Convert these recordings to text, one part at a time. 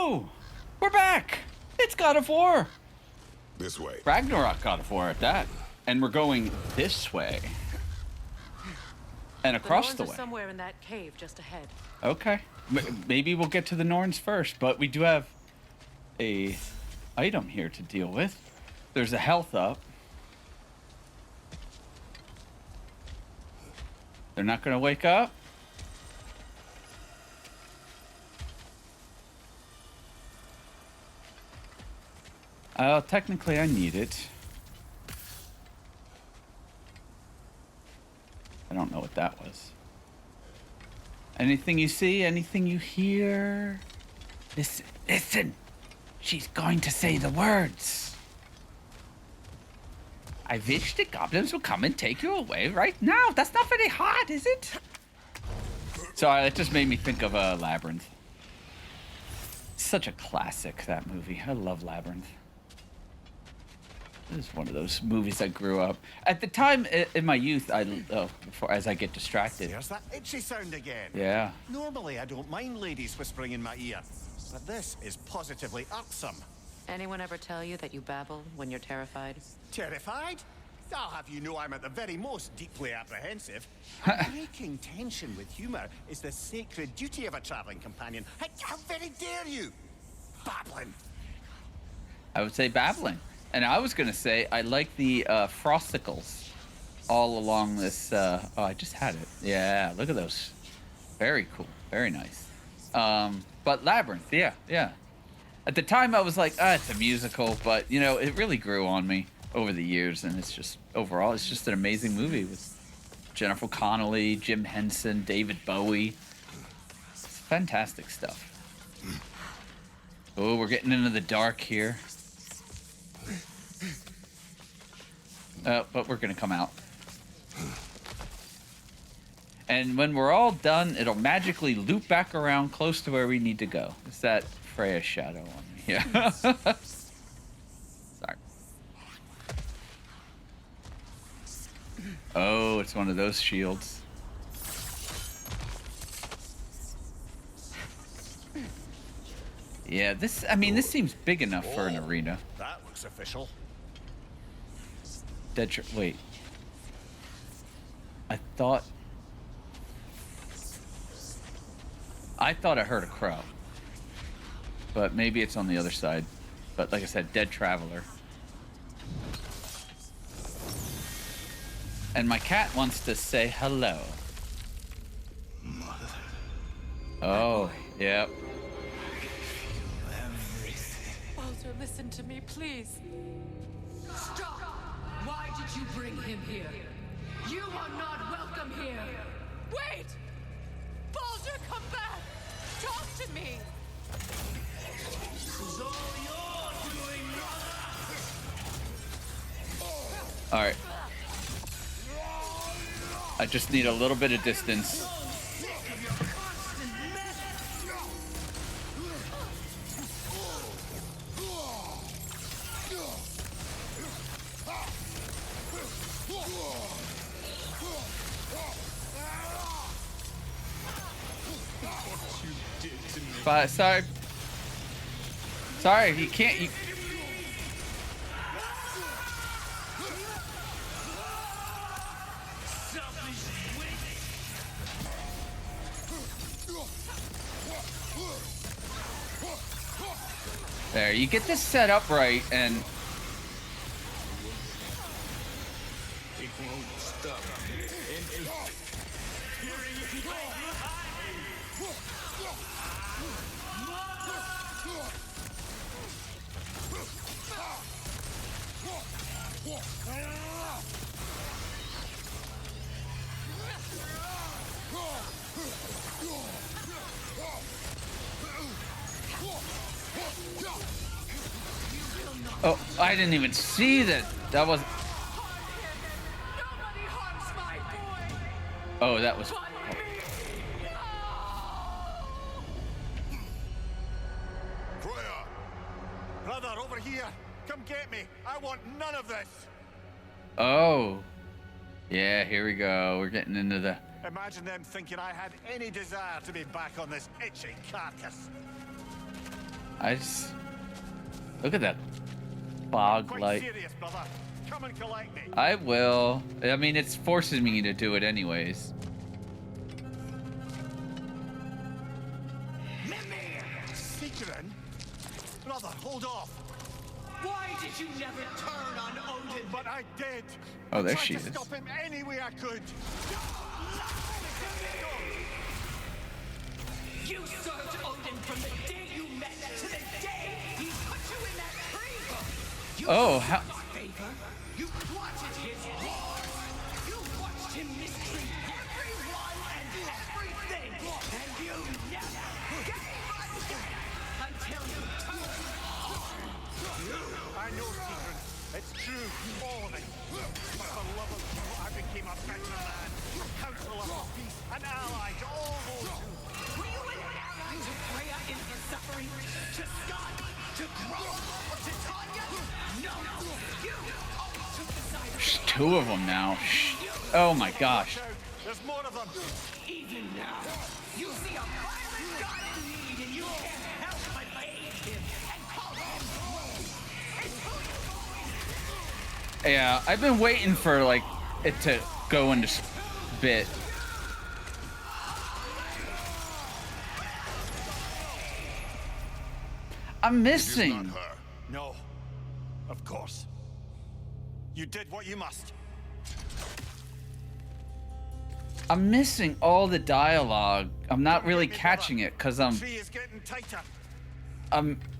Whoa! We're back! It's God of War! This way. Ragnarok God of War at that. And we're going this way. And across the way. Somewhere in that cave just ahead. Okay. Maybe we'll get to the Norns first, but we do have a item here to deal with. There's a health up. They're not going to wake up. Technically I need it. I don't know what that was. Anything you see? Anything you hear? Listen, listen! She's going to say the words. I wish the goblins would come and take you away right now. That's not very hard, is it? Sorry, it just made me think of Labyrinth. Such a classic, that movie. I love Labyrinth. It was one of those movies I grew up. At the time, in my youth, as I get distracted. There's that itchy sound again. Yeah. Normally, I don't mind ladies whispering in my ear, but this is positively irksome. Anyone ever tell you that you babble when you're terrified? Terrified? I'll have you know I'm at the very most deeply apprehensive. Breaking tension with humor is the sacred duty of a traveling companion. How very dare you? Babbling. I would say babbling. And I was going to say, I like the frosticles all along this. Oh, I just had it. Yeah, look at those. Very cool. Very nice. But Labyrinth, yeah. At the time, I was like, it's a musical. But, you know, it really grew on me over the years. And it's just, overall, it's just an amazing movie with Jennifer Connelly, Jim Henson, David Bowie. It's fantastic stuff. Oh, we're getting into the dark here. But we're going to come out. And when we're all done, it'll magically loop back around close to where we need to go. It's that Freya shadow on me. Yeah. Sorry. Oh, it's one of those shields. Yeah, this seems big enough for an arena. That looks official. Wait. I thought I heard a crow. But maybe it's on the other side. But like I said, dead traveler. And my cat wants to say hello. Mother. Oh, yep. Baldur, listen to me, please. Stop! Why did you bring him here? You are not welcome here! Wait! Baldur, come back! Talk to me! This is all you're doing, brother! Alright. I just need a little bit of distance. Sorry. Sorry, you can't. There, you get this set up right, and It won't stop. oh, I didn't even see that. That was. Nobody harms my boy! Oh, that was. Freya! Brother, over here! Come get me! I want none of this! Oh. Yeah, here we go. We're getting into the. Imagine them thinking I had any desire to be back on this itchy carcass. I just look at that fog Quite light. serious, brother. Come and collect me. I will. I mean, it's forcing me to do it anyways. Secret? Brother, hold off. Why did you never turn on Odin? But I did. Oh, there I tried she to is. stop him any way I could. You served Odin from the day you met to the day he put you in that tree. You Oh, how? favor. You plotted his war. You watched him mistreat everyone and everything, and you never gave a shit until you turned. I know, Secret. It's true, all of it. But for love of you, I became a better man, a counselor for peace, an ally to all those who... Were you an ally to Freya in her suffering? To Scott? To Grove? To Tanya? No! You always took the side of There's two of them now. Oh my gosh. Watch out, there's more of them. even now. You see a violent god in need and you can't help but aid him and call him home. It's who you Yeah, I've been waiting for like it to go into bit. I'm It is missing. not her. No, of course. You did what you must. I'm missing all the dialogue. I'm not really catching it because The tree is getting tighter.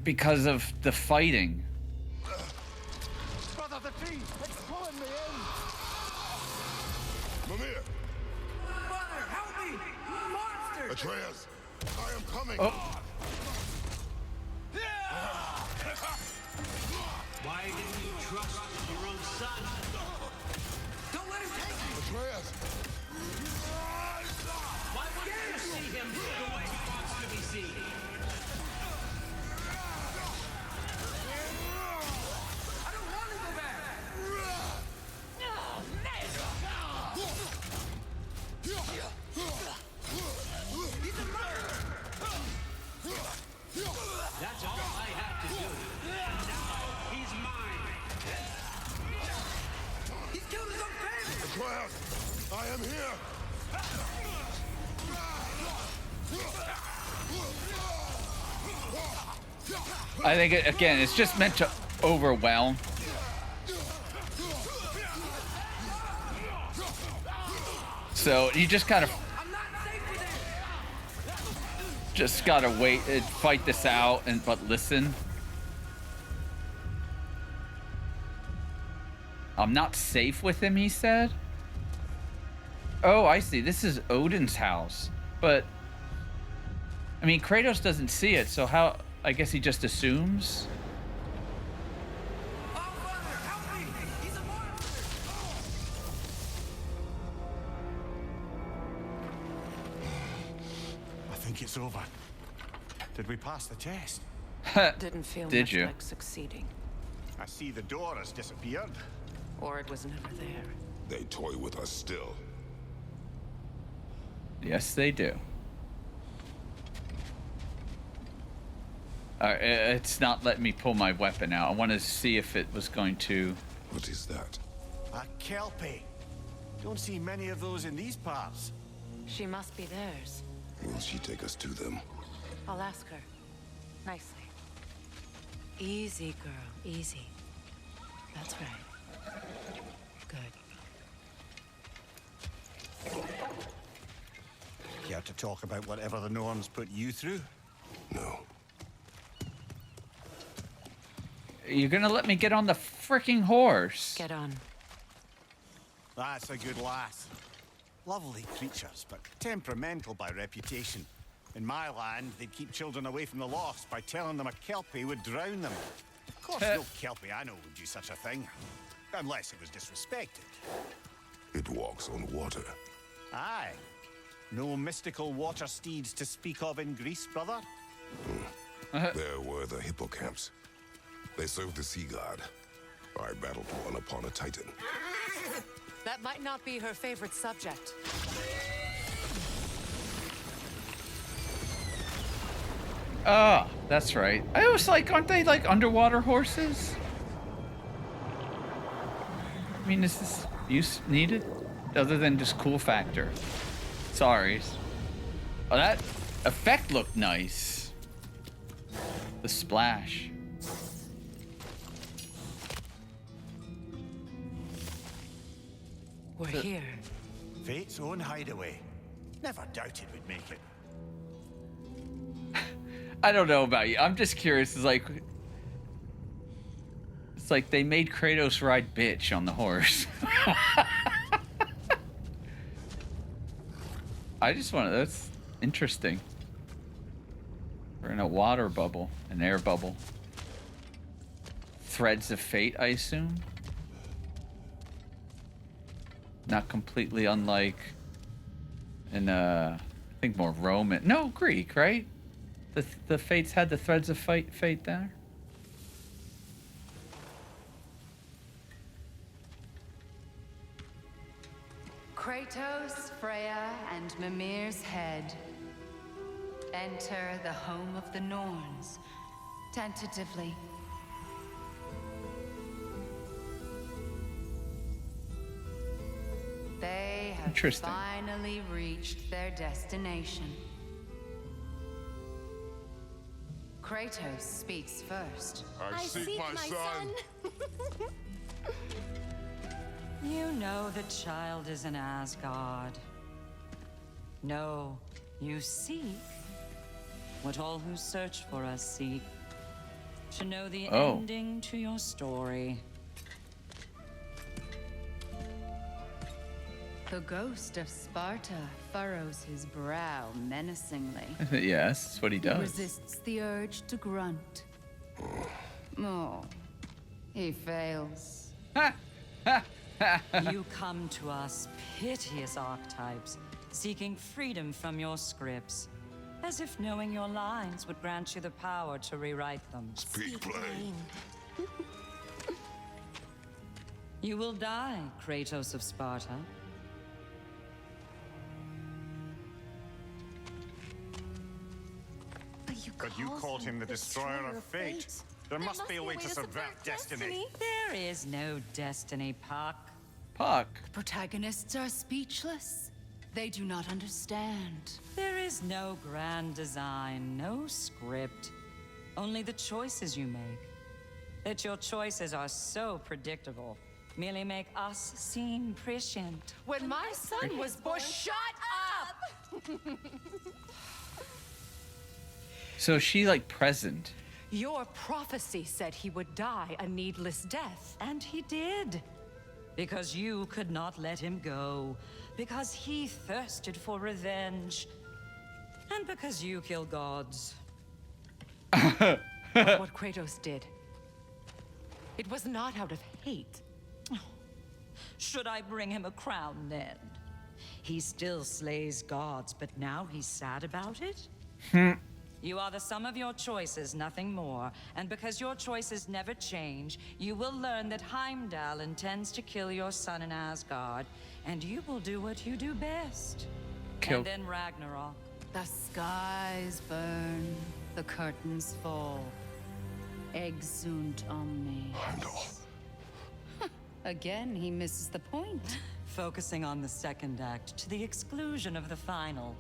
because of the fighting. Brother, the tree, it's pulling me in. Mimir! Mother, help me! Monster! Atreus! I am coming! Oh. Why didn't you trust your own son? Don't let him take you! Atreus! Why wouldn't you see him the way he wants to be seen? I don't want to go back! He's a murderer! That's all I have to do. Now he's mine. He's killed his own family! Atreus! I am here! I think again, it's just meant to overwhelm. So you just kind of I'm not safe with him! just gotta wait and fight this out and but listen. I'm not safe with him, he said. Oh, I see. This is Odin's house. But I mean, Kratos doesn't see it, so how? I guess he just assumes. Oh, Mother, help me! He's a monster! I think it's over. Did we pass the test? Didn't feel Did much you? like succeeding. I see the door has disappeared. Or it was never there. They toy with us still. Yes, they do. It's not letting me pull my weapon out. I want to see if it was going to. What is that? A kelpie. Don't see many of those in these parts. She must be theirs. Will she take us to them? I'll ask her. Nicely. Easy, girl. Easy. That's right. Good. Care to talk about whatever the Norns put you through? No. You're gonna let me get on the freaking horse? Get on. That's a good lass. Lovely creatures, but temperamental by reputation. In my land, they'd keep children away from the lost by telling them a kelpie would drown them. Of course, no kelpie I know would do such a thing. Unless it was disrespected. It walks on water. Aye. No mystical water steeds to speak of in Greece, brother? There were the hippocamps. They served the sea god. I battled one upon a titan. That might not be her favorite subject. Oh, that's right. I was like, aren't they like underwater horses? I mean, is this use needed? Other than just cool factor. Sorry. Oh, that effect looked nice. The splash. We're here. Fate's own hideaway. Never doubted we'd make it. I don't know about you. I'm just curious. It's like they made Kratos ride bitch on the horse. I just want to. That's interesting. We're in a water bubble, an air bubble. Threads of fate, I assume. Not completely unlike in I think more Roman. No, Greek, right? The fates had the threads of fate there. Kratos, Freya, and Mimir's head. Enter the home of the Norns, tentatively. They have Interesting. finally reached their destination. Kratos speaks first. I seek my son. You know the child is in Asgard. No, you seek what all who search for us seek. To know the ending to your story. The ghost of Sparta furrows his brow menacingly. Yes, that's what he He does. resists the urge to grunt. Oh, he fails. You come to us, piteous archetypes, seeking freedom from your scripts. As if knowing your lines would grant you the power to rewrite them. Speak plain. You will die, Kratos of Sparta. But you called him the destroyer of fate. There must be a way to subvert destiny. There is no destiny, Puck. Puck. Protagonists are speechless. They do not understand. There is no grand design, no script. Only the choices you make. That your choices are so predictable merely make us seem prescient. When my son was born, shut up! So is she like present? Your prophecy said he would die a needless death. And he did. Because you could not let him go. Because he thirsted for revenge. And because you kill gods. But what Kratos did, it was not out of hate. Should I bring him a crown then? He still slays gods, but now he's sad about it? You are the sum of your choices, nothing more. And because your choices never change, you will learn that Heimdall intends to kill your son in Asgard, and you will do what you do best. Kill. And then Ragnarok. The skies burn, the curtains fall. Exunt omnes. Heimdall. Again, he misses the point. Focusing on the second act to the exclusion of the final.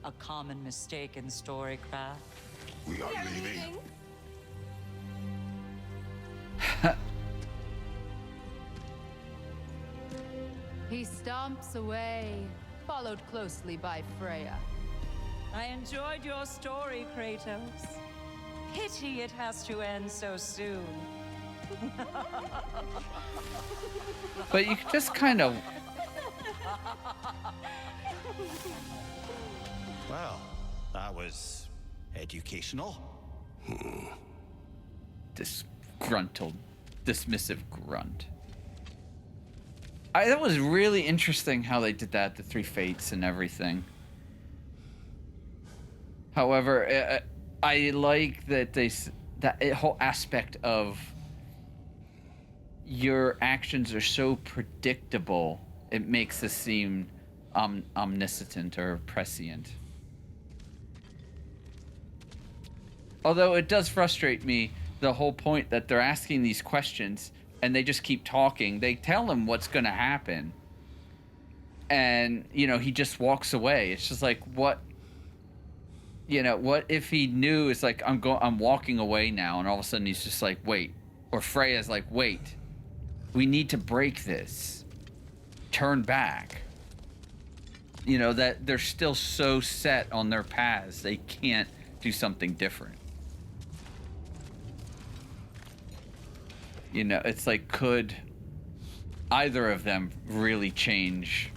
A common mistake in storycraft. We are leaving. He stomps away, followed closely by Freya. I enjoyed your story, Kratos. Pity it has to end so soon. But you could just kind of. Well, that was educational. Disgruntled, dismissive grunt. That was really interesting how they did that, the three fates and everything. However, I like that that whole aspect of your actions are so predictable. It makes us seem omniscient or prescient. Although it does frustrate me, the whole point that they're asking these questions and they just keep talking. They tell him what's going to happen. And, you know, he just walks away. It's just like, what, you know, what if he knew it's like, I'm walking away now. And all of a sudden he's just like, wait. Or Freya's like, wait, we need to break this. Turn back. You know, that they're still so set on their paths. They can't do something different. You know, it's like, could either of them really change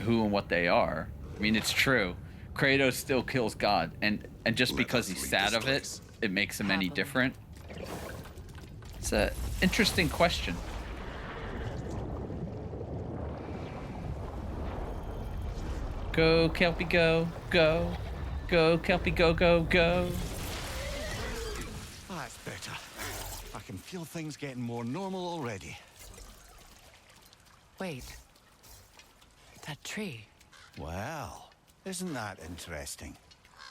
who and what they are? I mean, it's true. Kratos still kills God, and just because he's sad of it, it makes him any different? It's an interesting question. Go, Kelpie, go, go. Go, Kelpie, go, go, go. That's better. I can feel things getting more normal already. Wait. That tree. Well, isn't that interesting?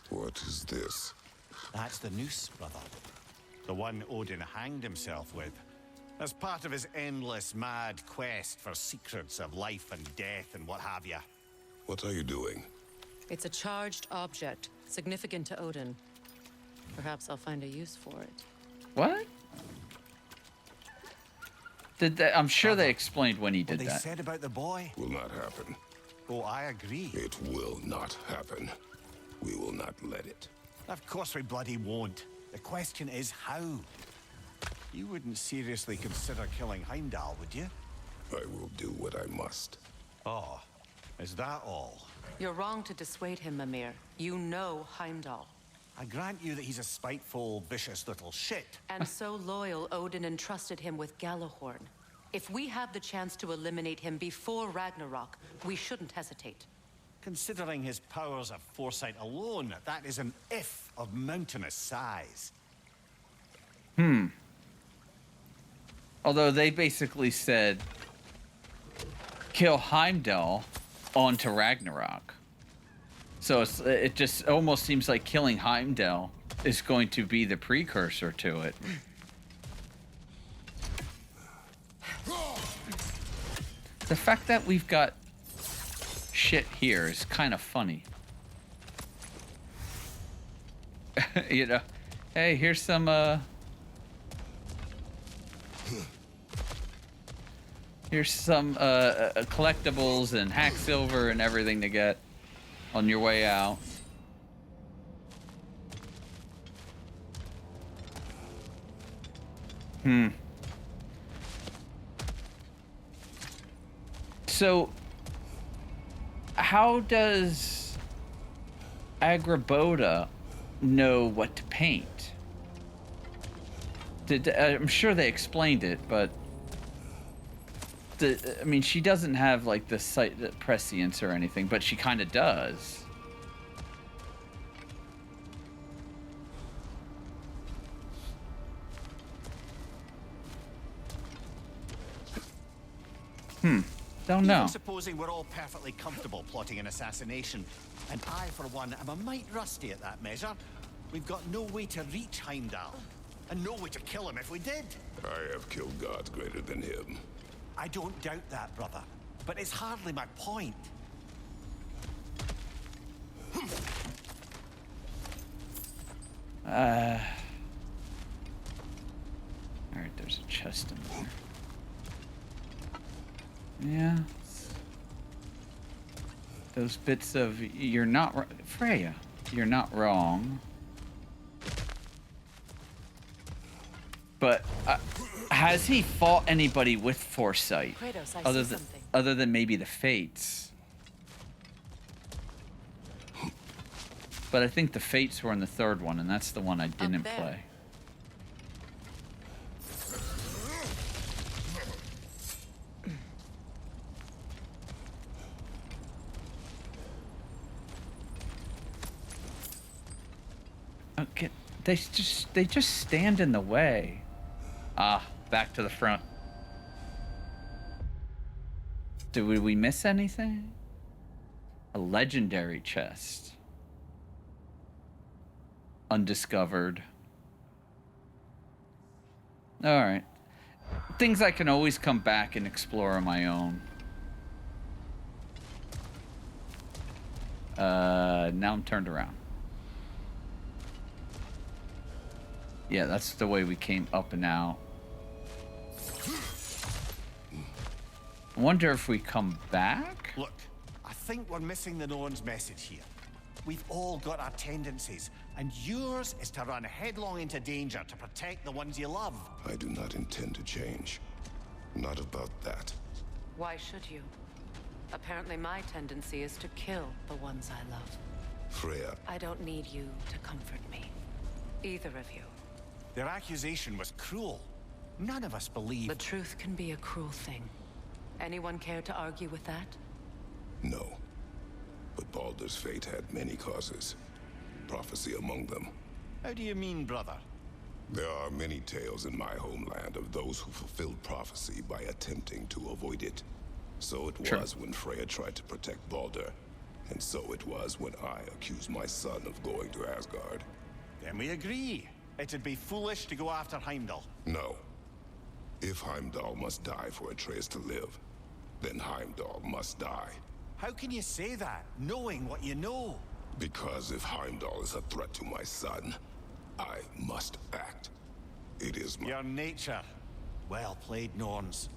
What is this? That's the noose, brother. The one Odin hanged himself with. As part of his endless, mad quest for secrets of life and death and what have you. What are you doing? It's a charged object, significant to Odin. Perhaps I'll find a use for it. What? Did they, I'm sure they explained when he did What they that. said about the boy? Will not happen. Oh, I agree. It will not happen. We will not let it. Of course we bloody won't. The question is how. You wouldn't seriously consider killing Heimdall, would you? I will do what I must. Oh, is that all? You're wrong to dissuade him, Mimir. You know Heimdall. I grant you that he's a spiteful, vicious little shit. And so loyal, Odin entrusted him with Galahorn. If we have the chance to eliminate him before Ragnarok, we shouldn't hesitate. Considering his powers of foresight alone, that is an if of mountainous size. Although they basically said, kill Heimdall onto Ragnarok. So it just almost seems like killing Heimdall is going to be the precursor to it. The fact that we've got shit here is kind of funny. You know, hey, here's some collectibles and hack silver and everything to get on your way out. So, how does Agrabota know what to paint? I'm sure they explained it, but I mean, she doesn't have like the prescience or anything, but she kind of does. Don't know. Even supposing we're all perfectly comfortable plotting an assassination, and I, for one, am a mite rusty at that measure, we've got no way to reach Heimdall, and no way to kill him if we did. I have killed gods greater than him. I don't doubt that, brother, but it's hardly my point. Alright, there's a chest in there. Yeah. Those bits of... You're not... Freya, you're not wrong. But has he fought anybody with foresight? Kratos, I see something. Other than maybe the Fates. But I think the Fates were in the third one, and that's the one I didn't play. Okay, they just stand in the way. Ah, back to the front. Did we miss anything? A legendary chest. Undiscovered. All right. Things I can always come back and explore on my own. Now I'm turned around. Yeah, that's the way we came up and out. I wonder if we come back? Look, I think we're missing the Norns' message here. We've all got our tendencies, and yours is to run headlong into danger to protect the ones you love. I do not intend to change. Not about that. Why should you? Apparently my tendency is to kill the ones I love. Freya, I don't need you to comfort me. Either of you. Their accusation was cruel. None of us believe... The truth can be a cruel thing. Anyone care to argue with that? no. But Baldur's fate had many causes. Prophecy among them. How do you mean, brother? There are many tales in my homeland of those who fulfilled prophecy by attempting to avoid it. So it was when Freya tried to protect Baldur. And so it was when I accused my son of going to Asgard. Then we agree. It'd be foolish to go after Heimdall. No. If Heimdall must die for Atreus to live, then Heimdall must die. How can you say that, knowing what you know? Because if Heimdall is a threat to my son, I must act. It is my... Your nature. Well played, Norns.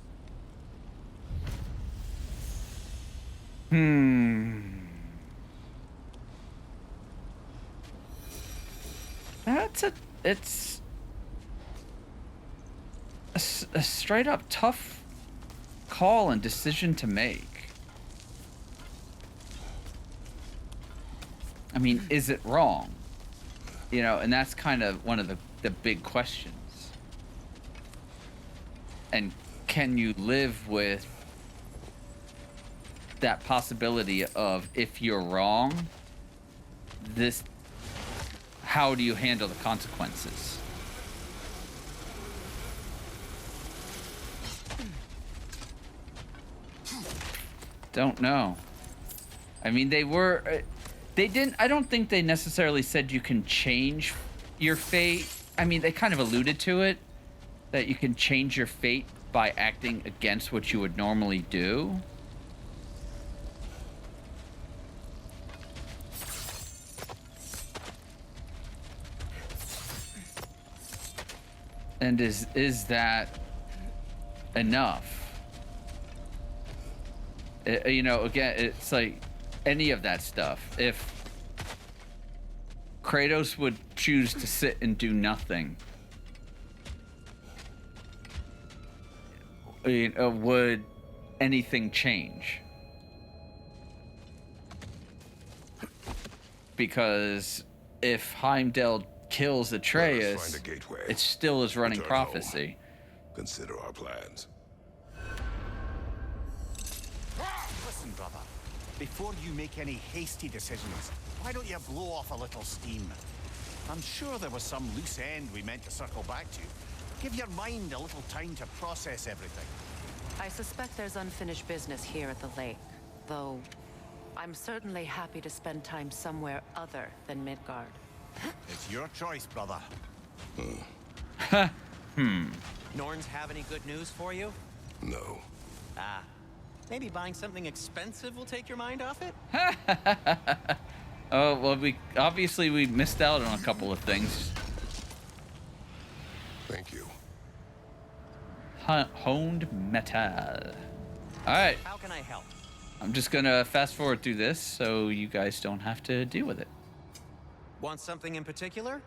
It's a straight up tough call and decision to make. I mean, is it wrong? You know, and that's kind of one of the big questions. And can you live with that possibility of, if you're wrong, this, how do you handle the consequences? Don't know. I mean, they didn't, I don't think they necessarily said you can change your fate. I mean, they kind of alluded to it, that you can change your fate by acting against what you would normally do. And is that enough? You know, again, it's like any of that stuff. If Kratos would choose to sit and do nothing, you know, would anything change? Because if Heimdall kills Atreus, it still is running prophecy. Consider our plans. Listen, brother. Before you make any hasty decisions, why don't you blow off a little steam? I'm sure there was some loose end we meant to circle back to. Give your mind a little time to process everything. I suspect there's unfinished business here at the lake, though I'm certainly happy to spend time somewhere other than Midgard. It's your choice, brother. Norns have any good news for you? No. Ah. Maybe buying something expensive will take your mind off it? Oh, well, we missed out on a couple of things. Thank you. Honed metal. Alright. How can I help? I'm just gonna fast forward through this so you guys don't have to deal with it. Want something in particular?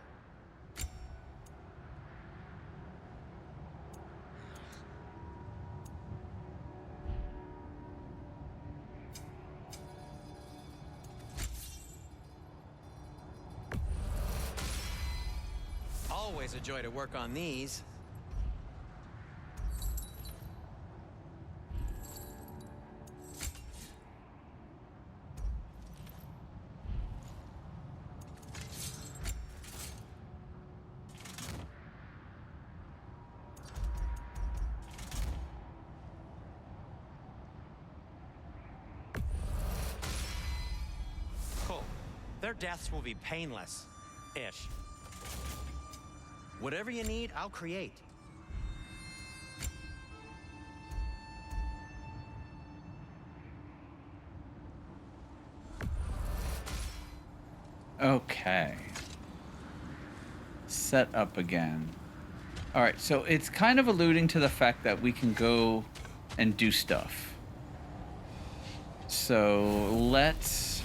Always a joy to work on these. Cool. Their deaths will be painless-ish. Whatever you need, I'll create. Okay. Set up again. All right, so it's kind of alluding to the fact that we can go and do stuff. So let's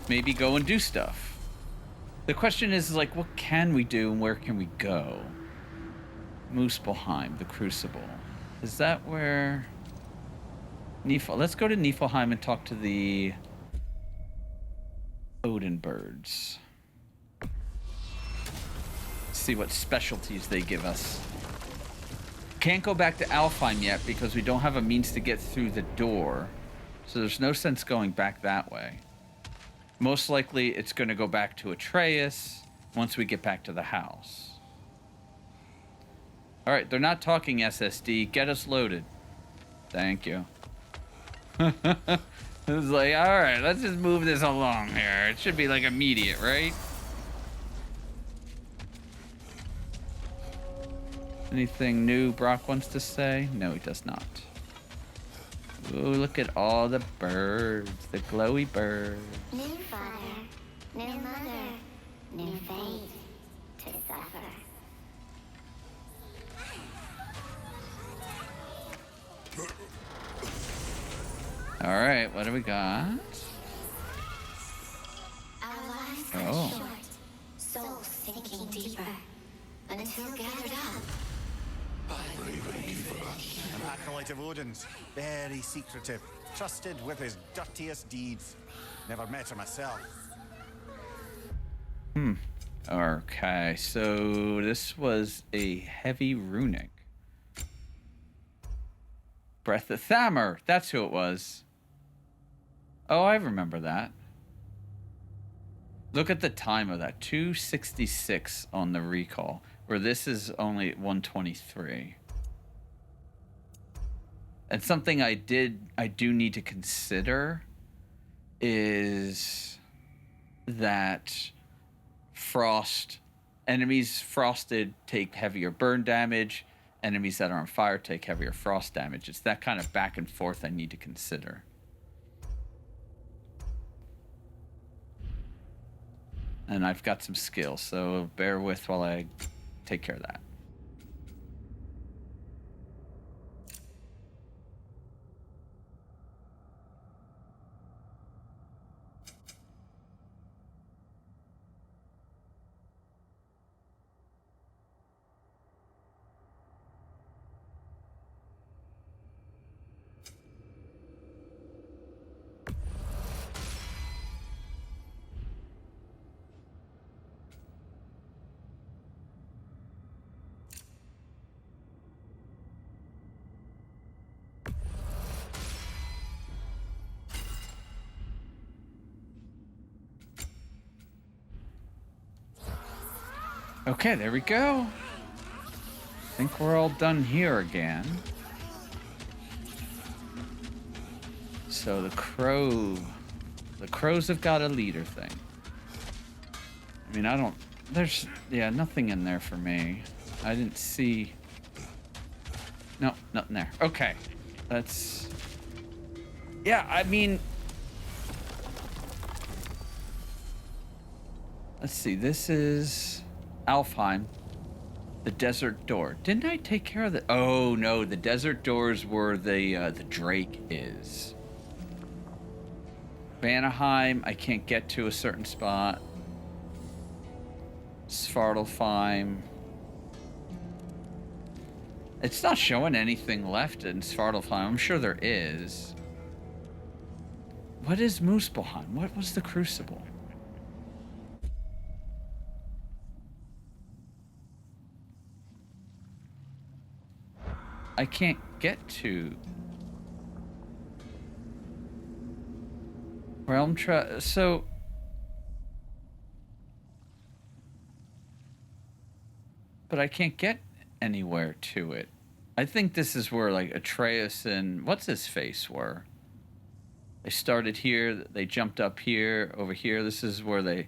maybe go and do stuff. The question is like, what can we do and where can we go? Muspelheim, the Crucible. Is that where... Nifl? Let's go to Niflheim and talk to the Odin birds. See what specialties they give us. Can't go back to Alfheim yet because we don't have a means to get through the door. So there's no sense going back that way. Most likely it's going to go back to Atreus once we get back to the house. All right, they're not talking SSD. Get us loaded. Thank you. It was like, all right, let's just move this along here. It should be like immediate, right? Anything new Brock wants to say? No, he does not. Ooh, look at all the birds, the glowy birds. New father, new mother, new fate to suffer. All right, what do we got? Our lives cut Oh. short, souls sinking deeper, until gathered up. An acolyte of Odin's, very secretive, trusted with his dirtiest deeds. Never met her myself. Okay, so this was a heavy runic. Breath of Thamur, that's who it was. Oh, I remember that. Look at the time of that, 266 on the recall, where this is only 123. And something I do need to consider is that enemies frosted take heavier burn damage, enemies that are on fire take heavier frost damage. It's that kind of back and forth I need to consider. And I've got some skills, so bear with while I take care of that. Okay, there we go. I think we're all done here again. So the crows have got a leader thing. I mean, there's nothing in there for me. I didn't see. No, nothing there. Okay, yeah, I mean, let's see, this is Alfheim, the desert door. Didn't I take care of the... Oh, no, the desert doors were the Drake is. Vanaheim, I can't get to a certain spot. Svartalfheim. It's not showing anything left in Svartalfheim. I'm sure there is. What is Muspelheim? What was the Crucible? I can't get to Realm so but I can't get anywhere to it. I think this is where like Atreus and what's his face were. They started here, they jumped up here, over here. This is where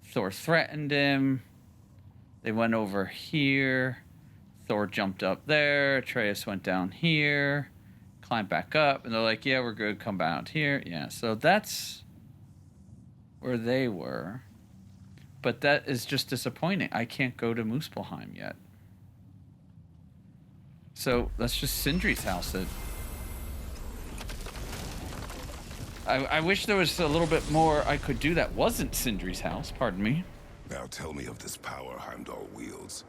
Thor threatened him. They went over here. Thor jumped up there. Atreus went down here, climbed back up, and they're like, yeah, we're good. Come out here. Yeah, so that's where they were. but that is just disappointing. I can't go to Muspelheim yet. So let's just Sindri's house it. I wish there was a little bit more I could do that wasn't Sindri's house, pardon me. Now tell me of this power Heimdall wields.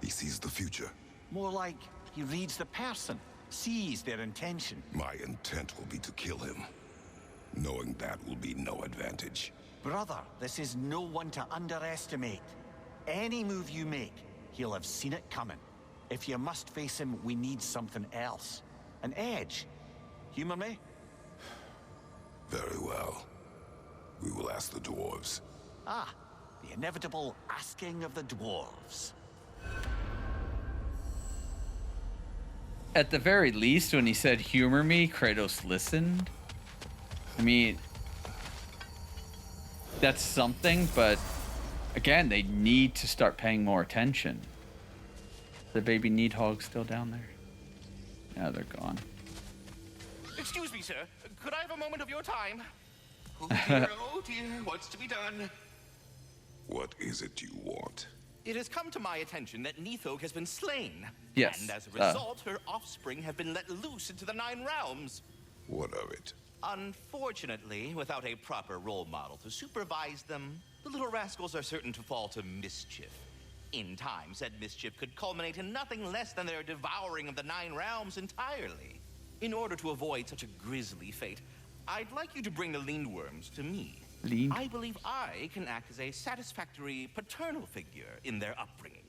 He sees the future. More like he reads the person, sees their intention. My intent will be to kill him. Knowing that will be no advantage. Brother, this is no one to underestimate. Any move you make, he'll have seen it coming. If you must face him, we need something else. An edge. Humor me? Very well. We will ask the dwarves. Ah, the inevitable asking of the dwarves. At the very least, when he said humor me, Kratos listened. I mean, that's something, but again, they need to start paying more attention. The baby Needhog's still down there. Yeah, they're gone. Excuse me, sir. Could I have a moment of your time? Oh dear, what's to be done? What is it you want? It has come to my attention that Neithog has been slain. Yes. And as a result, her offspring have been let loose into the 9 realms. What of it? Unfortunately, without a proper role model to supervise them, the little rascals are certain to fall to mischief. In time, said mischief could culminate in nothing less than their devouring of the 9 realms entirely. In order to avoid such a grisly fate, I'd like you to bring the Lindworms to me. I believe I can act as a satisfactory paternal figure in their upbringing.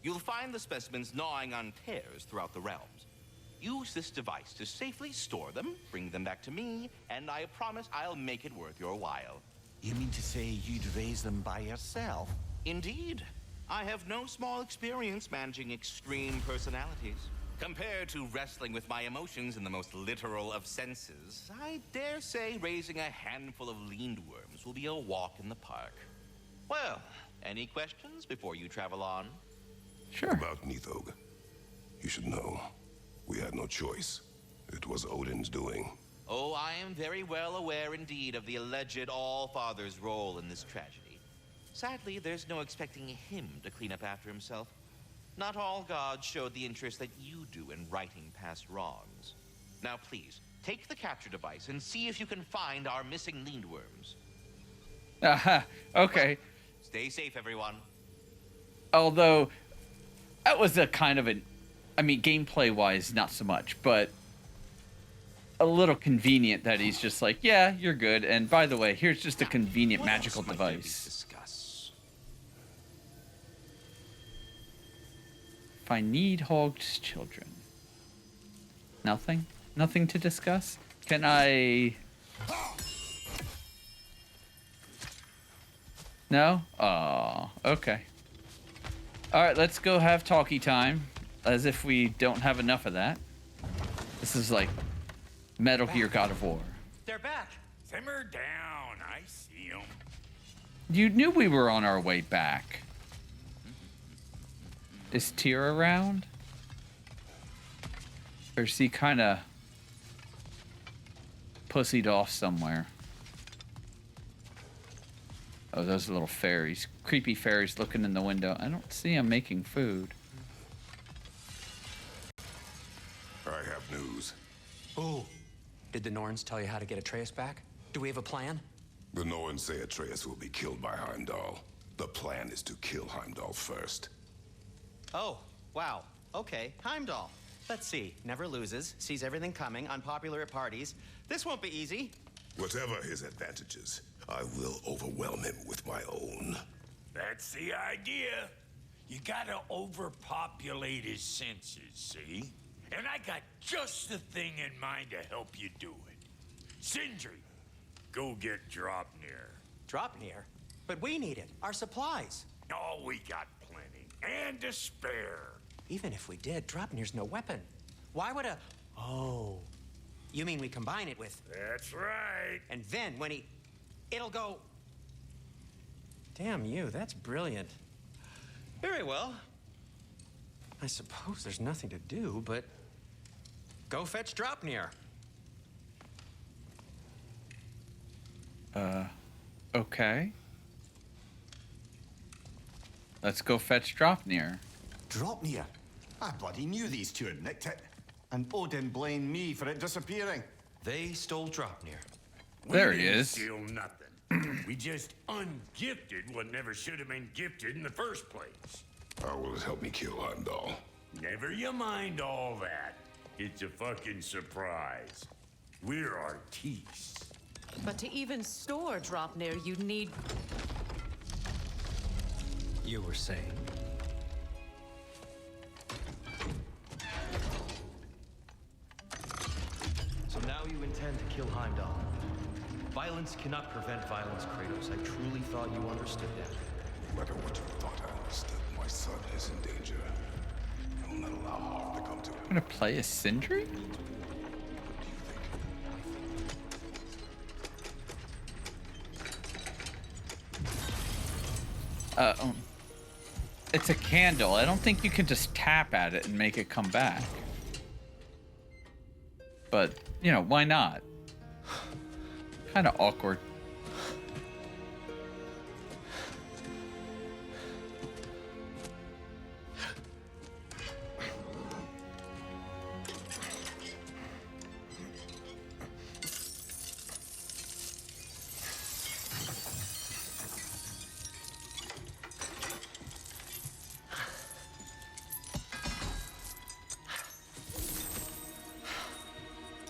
You'll find the specimens gnawing on tears throughout the realms. Use this device to safely store them, bring them back to me, and I promise I'll make it worth your while. You mean to say you'd raise them by yourself? Indeed. I have no small experience managing extreme personalities. Compared to wrestling with my emotions in the most literal of senses, I dare say raising a handful of Lindworms will be a walk in the park. Well, any questions before you travel on? Sure. About Neithog. You should know. We had no choice. It was Odin's doing. Oh, I am very well aware indeed of the alleged All-Father's role in this tragedy. Sadly, there's no expecting him to clean up after himself. Not all gods showed the interest that you do in righting past wrongs. Now please, take the capture device and see if you can find our missing Lindworms. Okay. Stay safe, everyone. Although, that was a kind of an... I mean, gameplay-wise, not so much, but a little convenient that he's just like, yeah, you're good. And by the way, here's just a convenient magical device. Find Needhog's children. Nothing? Nothing to discuss? Can I... No? Oh, okay. Alright, let's go have talkie time. As if we don't have enough of that. This is like Metal Gear God of War. They're back. Simmer down. I see them. You knew we were on our way back. Is Tyr around? Or is he kind of pussied off somewhere? Oh, those little fairies. Creepy fairies looking in the window. I don't see them making food. I have news. Oh, did the Norns tell you how to get Atreus back? Do we have a plan? The Norns say Atreus will be killed by Heimdall. The plan is to kill Heimdall first. Oh, wow. Okay, Heimdall. Let's see. Never loses, sees everything coming, unpopular at parties. This won't be easy. Whatever his advantages, I will overwhelm him with my own. That's the idea. You gotta overpopulate his senses, see? And I got just the thing in mind to help you do it. Sindri, go get Dropnir. Dropnir? But we need it. Our supplies. Oh, we got plenty. And to spare. Even if we did, Dropnir's no weapon. Why would a... Oh. You mean we combine it with... That's right. And then when he... It'll go... Damn you, that's brilliant. Very well. I suppose there's nothing to do, but... Go fetch Dropnir. Okay. Let's go fetch Dropnir. Dropnir? I bloody knew these two had nicked it. And Odin blamed me for it disappearing. They stole Dropnir. There We he didn't is. steal nothing. We just ungifted what never should have been gifted in the first place. How will it help me kill Heimdall? Never you mind all that. It's a fucking surprise. We're artistes. But to even store Dropnir, you need... You were saying? So now you intend to kill Heimdall. Violence cannot prevent violence, Kratos. I truly thought you understood that. No matter what you thought I understood, my son is in danger. I will not allow harm to come to him. I'm gonna play a Sindri? It's a candle. I don't think you can just tap at it and make it come back. But, you know, why not? Kind of awkward.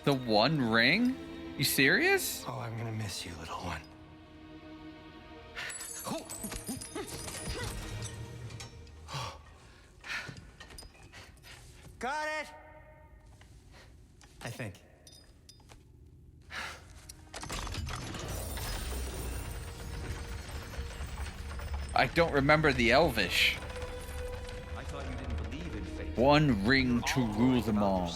The One Ring? You serious? Oh, I'm gonna miss you, little one. Got it! I think. I don't remember the Elvish. I thought you didn't believe in fate. One ring to rule them all,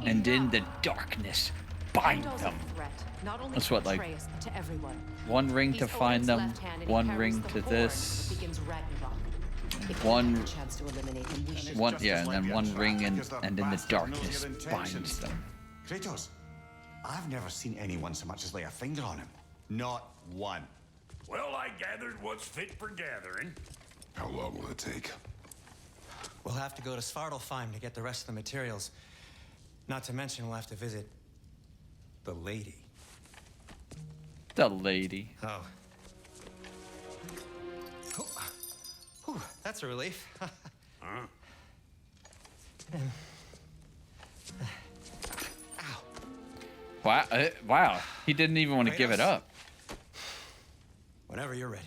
and in the darkness bind Heimdall's them. a threat, not only That's to what, like, Atreus, but to everyone. One ring He's to find Odin's them, left hand, and he one carries ring the to horn this, that begins Ragnarok. If one- we have a chance to eliminate him, we should. one, Just yeah, as and likely then a one trap ring because the and in the bastard knows darkness your binds intentions. them. Kratos, I've never seen anyone so much as lay a finger on him. Not one. Well, I gathered what's fit for gathering. How long will it take? We'll have to go to Svartalfheim to get the rest of the materials. Not to mention we'll have to visit the lady. The lady. Oh. Whew, that's a relief. Huh? Ow. Wow, wow. He didn't even want to give it Kratos? up. Whenever you're ready.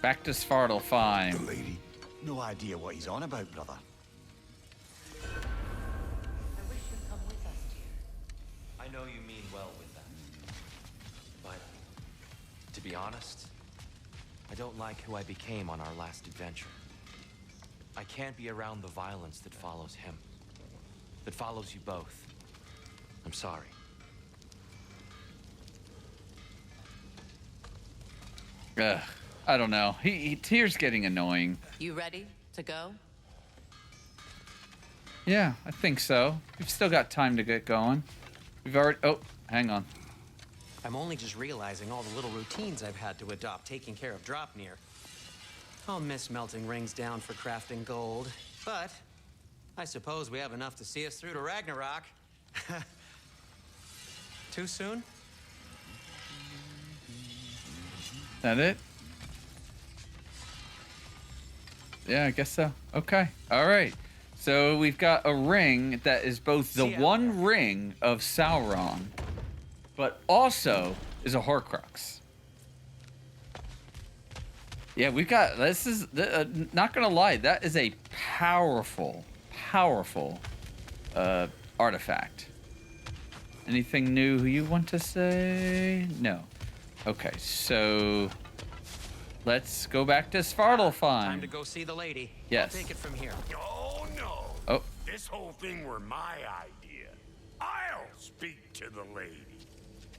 Back to Svartalfheim. The lady? No idea what he's on about, brother. I wish you'd come with us, dear. I know you mean well with that. But, to be honest, I don't like who I became on our last adventure. I can't be around the violence that follows him. That follows you both. I'm sorry. Ugh, I don't know. Tyr's getting annoying. You ready to go? Yeah, I think so. We've still got time to get going. We've already... Oh, hang on. I'm only just realizing all the little routines I've had to adopt taking care of Dropnir. I'll miss melting rings down for crafting gold, but I suppose we have enough to see us through to Ragnarok. Too soon? That it? Yeah, I guess so. Okay. All right. So we've got a ring that is both the one ring of Sauron, but also is a Horcrux. Yeah, we've got, this is, not gonna lie, that is a powerful, powerful artifact. Anything new you want to say? No. Okay, so let's go back to Svartalfheim. Time to go see the lady. Yes. I'll take it from here. Oh, no. Oh. This whole thing were my idea. I'll speak to the lady.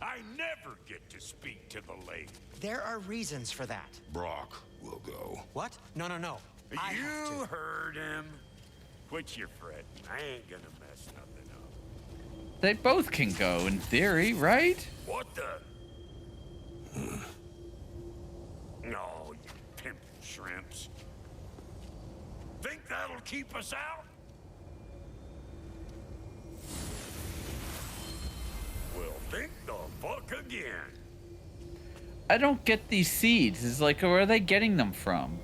I never get to speak to the lady. There are reasons for that. Brock will go. What? No, no, no. I have You heard him. Quit your fretting. I ain't gonna mess nothing up. They both can go in theory, right? What the? No, you pimp shrimps. Think that'll keep us out? Well, think the fuck again. I don't get these seeds. It's like, where are they getting them from?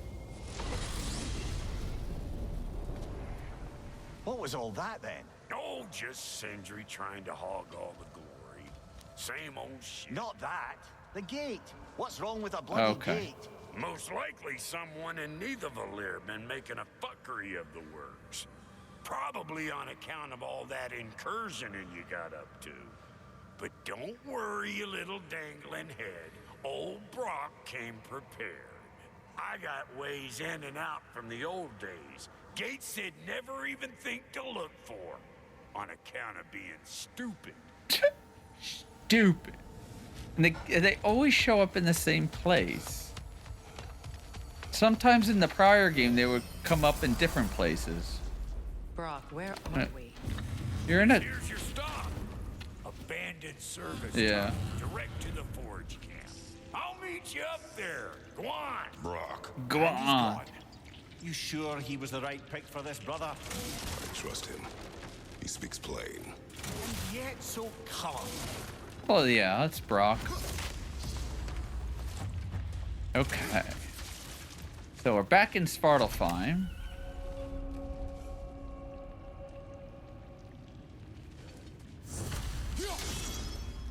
What was all that then? Oh, just Sindri trying to hog all the glory. Same old shit. Not that. The gate. What's wrong with a bloody gate? Most likely someone in Nidavellir been making a fuckery of the works. Probably on account of all that incursioning you got up to. But don't worry, you little dangling head. Old Brock came prepared. I got ways in and out from the old days. Gates they'd never even think to look for. On account of being stupid. Stupid. And they always show up in the same place. Sometimes in the prior game, they would come up in different places. Brock, where are we? You're in a... Here's your stop. Abandoned service. Yeah. tunnel, direct to the forge camp. I'll meet you up there. Go on. Brock. Go on. You sure he was the right pick for this, brother? I trust him. He speaks plain. And yet so colorful. Well, yeah, that's Brock. Okay. So we're back in Svartalfheim.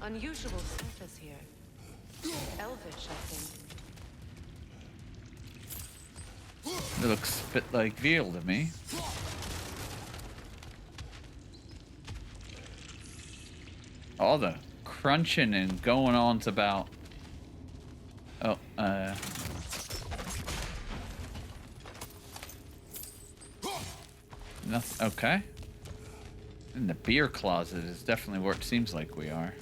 Unusual surface here. Elvish, I think. It looks a bit like veal to me. All the crunching and going on's about... Oh, nothing. Okay. In the beer closet is definitely where it seems like we are.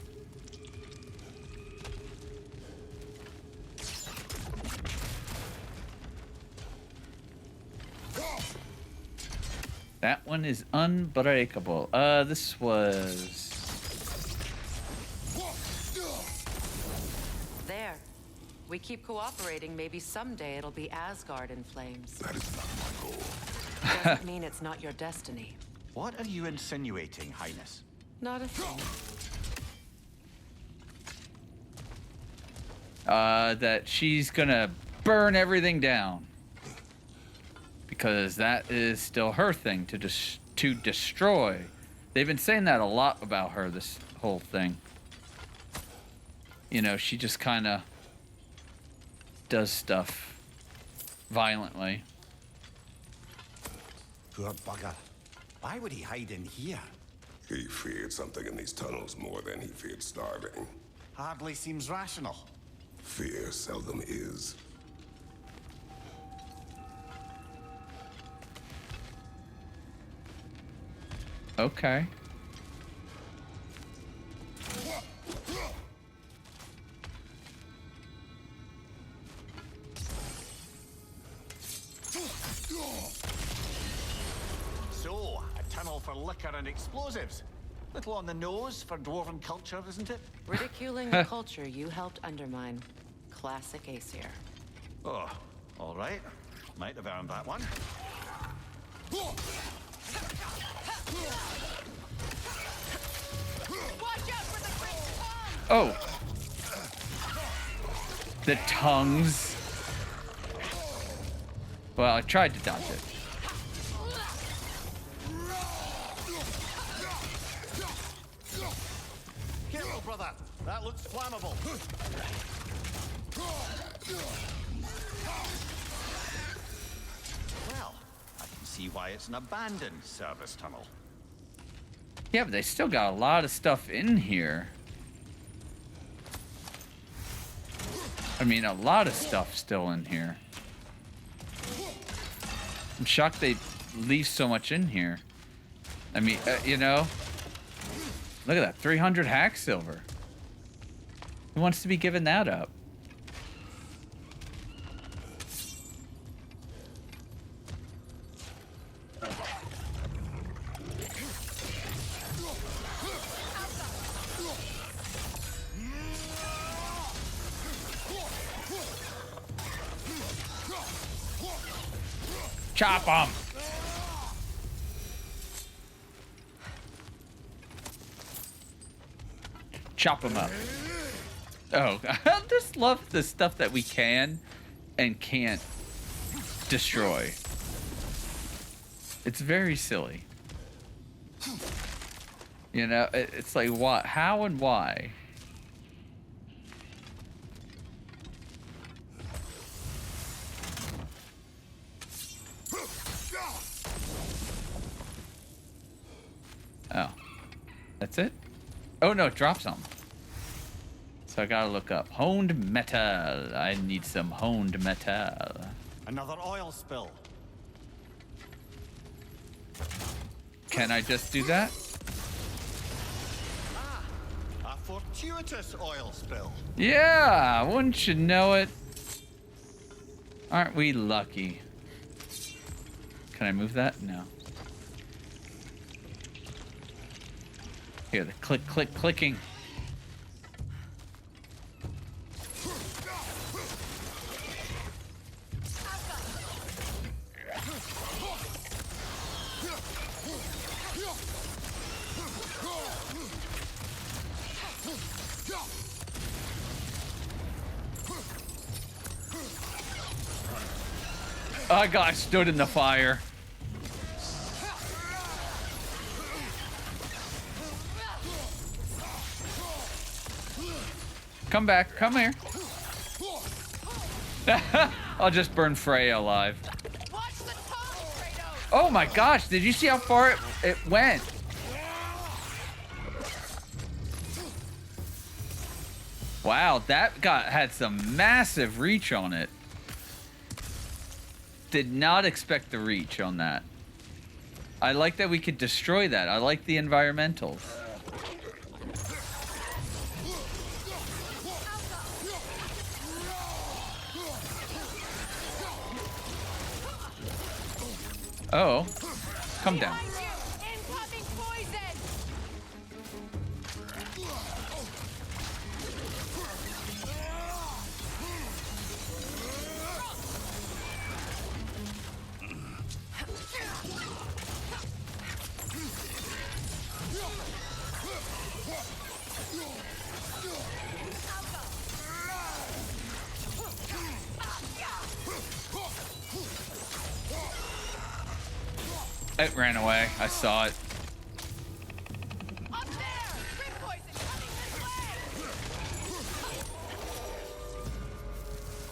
That one is unbreakable. This was... There. We keep cooperating, maybe someday it'll be Asgard in flames. That is not my goal. Doesn't mean it's not your destiny. What are you insinuating, Highness? Not a thing. That she's gonna burn everything down. Because that is still her thing, to destroy. They've been saying that a lot about her, this whole thing. You know, she just kind of does stuff violently. Poor bugger. Why would he hide in here? He feared something in these tunnels more than he feared starving. Hardly seems rational. Fear seldom is. Okay. So, a tunnel for liquor and explosives. Little on the nose for dwarven culture, isn't it? Ridiculing the culture you helped undermine. Classic Aesir. Oh, all right. Might have earned that one. Oh. The tongues. Well, I tried to dodge it. Careful, brother. That looks flammable. Well, I can see why it's an abandoned service tunnel. Yeah, but they still got a lot of stuff in here. I mean, a lot of stuff still in here. I'm shocked they leave so much in here. I mean, you know, look at that, 300 hack silver. Who wants to be giving that up? Chop them. Chop them up. Oh, I just love the stuff that we can and can't destroy. It's very silly. You know, it's like what, how and why? Oh, that's it? Oh no, it drops them. So I gotta look up honed metal. I need some honed metal. Another oil spill. Can I just do that? A fortuitous oil spill. Yeah, wouldn't you know it? Aren't we lucky? Can I move that? No. Here, the clicking. Oh god, I stood in the fire. Come back, come here. I'll just burn Freya alive. Oh my gosh, did you see how far it went? Wow, that had some massive reach on it. Did not expect the reach on that. I like that we could destroy that. I like the environmentals. Oh, come down. It ran away. I saw it. Up there! Grid poison coming this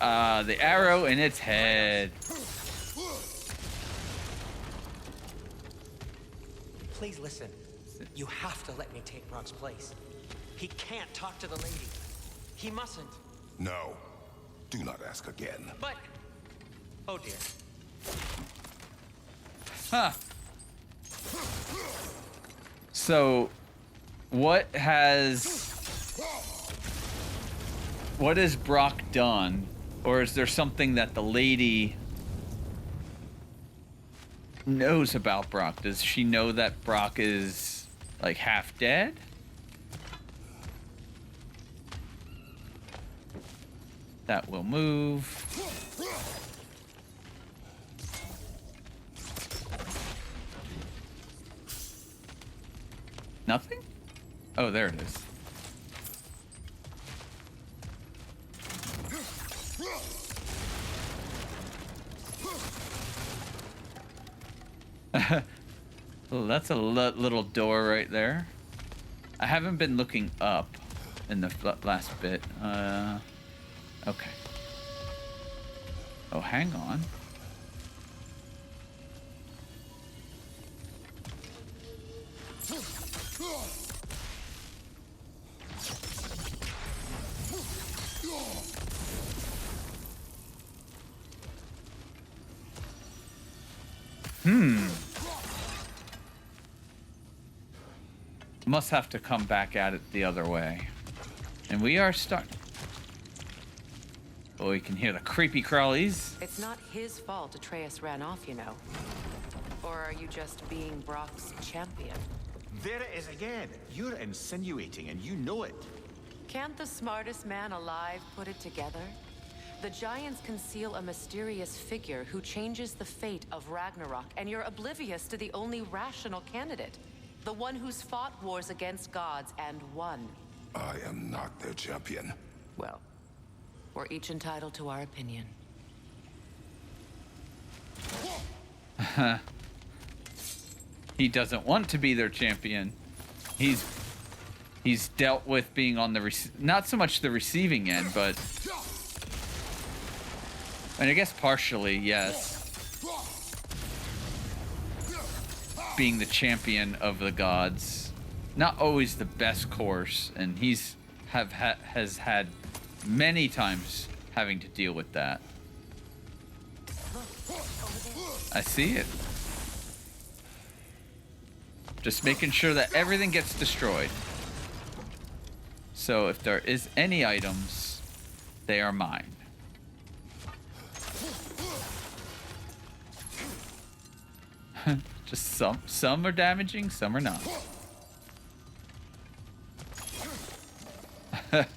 way! The arrow in its head. Please listen. You have to let me take Brock's place. He can't talk to the lady. He mustn't. No. Do not ask again. But... oh dear. Huh. So, what has Brock done? Or is there something that the lady knows about Brock? Does she know that Brock is, like, half dead? That will move. Nothing? Oh, there it is. Oh, that's a little door right there. I haven't been looking up in the last bit. Okay. Oh, hang on. Must have to come back at it the other way. And we are stuck. Oh, we can hear the creepy crawlies. It's not his fault Atreus ran off, you know. Or are you just being Brock's champion? There it is again. You're insinuating and you know it. Can't the smartest man alive put it together? The giants conceal a mysterious figure who changes the fate of Ragnarok, and you're oblivious to the only rational candidate. The one who's fought wars against gods and won. I am not their champion. Well, we're each entitled to our opinion. He doesn't want to be their champion. He's dealt with being on the not so much the receiving end, but and I guess partially, yes. Being the champion of the gods, not always the best course, and has had many times having to deal with that. I see it. Just making sure that everything gets destroyed. So if there is any items, they are mine. Just some are damaging, some are not. It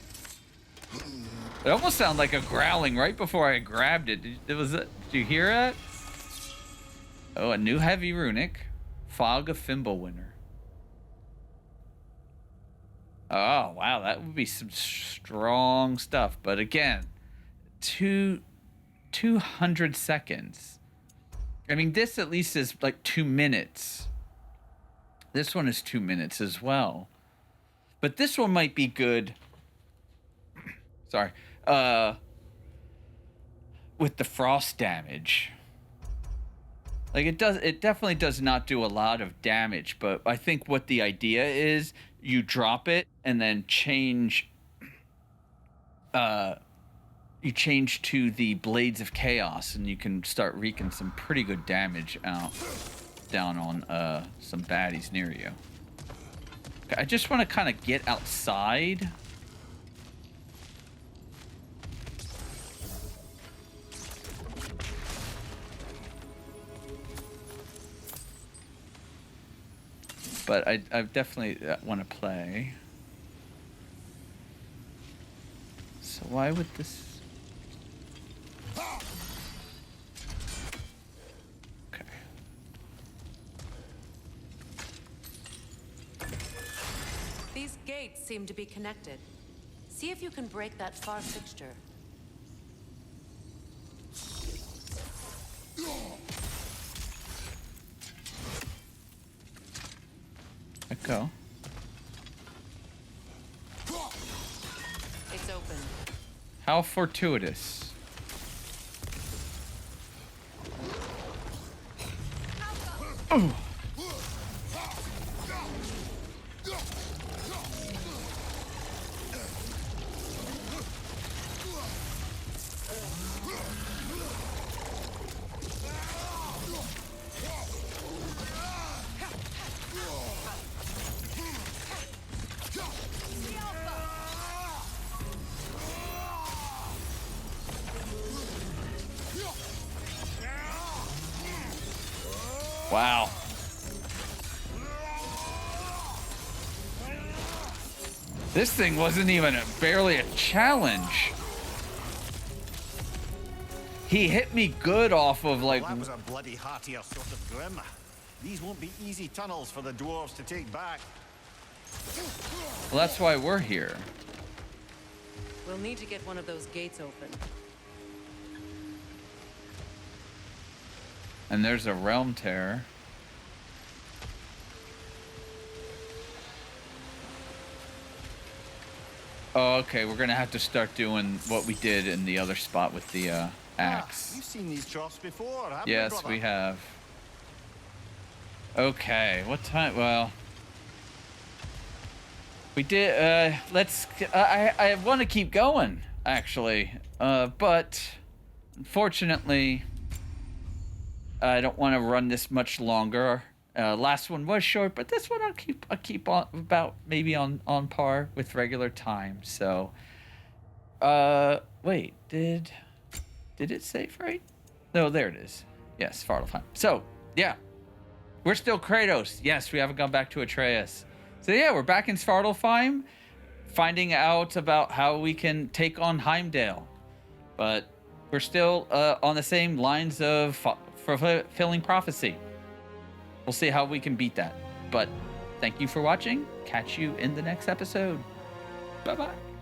almost sounded like a growling right before I grabbed it. Did you hear that? Oh, a new heavy runic. Fog of Fimbulwinter. Oh, wow, that would be some strong stuff. But again, 200 seconds. I mean, this at least is like 2 minutes. This one is 2 minutes as well. But this one might be good. Sorry. With the frost damage. Like it definitely does not do a lot of damage, but I think what the idea is, you drop it and then change you change to the Blades of Chaos, and you can start wreaking some pretty good damage down on some baddies near you. Okay, I just want to kind of get outside. But I definitely want to play. So why would this... Okay. These gates seem to be connected. See if you can break that far fixture. Let go. It's open. How fortuitous. Oh. Wow. This thing wasn't even barely a challenge. He hit me good off of like... Well, that was a bloody heartier sort of grim. These won't be easy tunnels for the dwarves to take back. Well, that's why we're here. We'll need to get one of those gates open. And there's a realm tear. Oh, okay. We're gonna have to start doing what we did in the other spot with the axe. You've seen these troughs before, haven't Yes, you, brother? we have. Okay, what time? Well, we did. Let's. I want to keep going, actually, but unfortunately, I don't want to run this much longer. Last one was short, but this one I'll keep on about maybe on par with regular time. So, wait, did it save right? No, there it is. Yes, Svartalfheim. So, yeah, we're still Kratos. Yes, we haven't gone back to Atreus. So yeah, we're back in Svartalfheim, finding out about how we can take on Heimdall. But we're still on the same lines of fulfilling prophecy. We'll see how we can beat that. But thank you for watching. Catch you in the next episode. Bye-bye.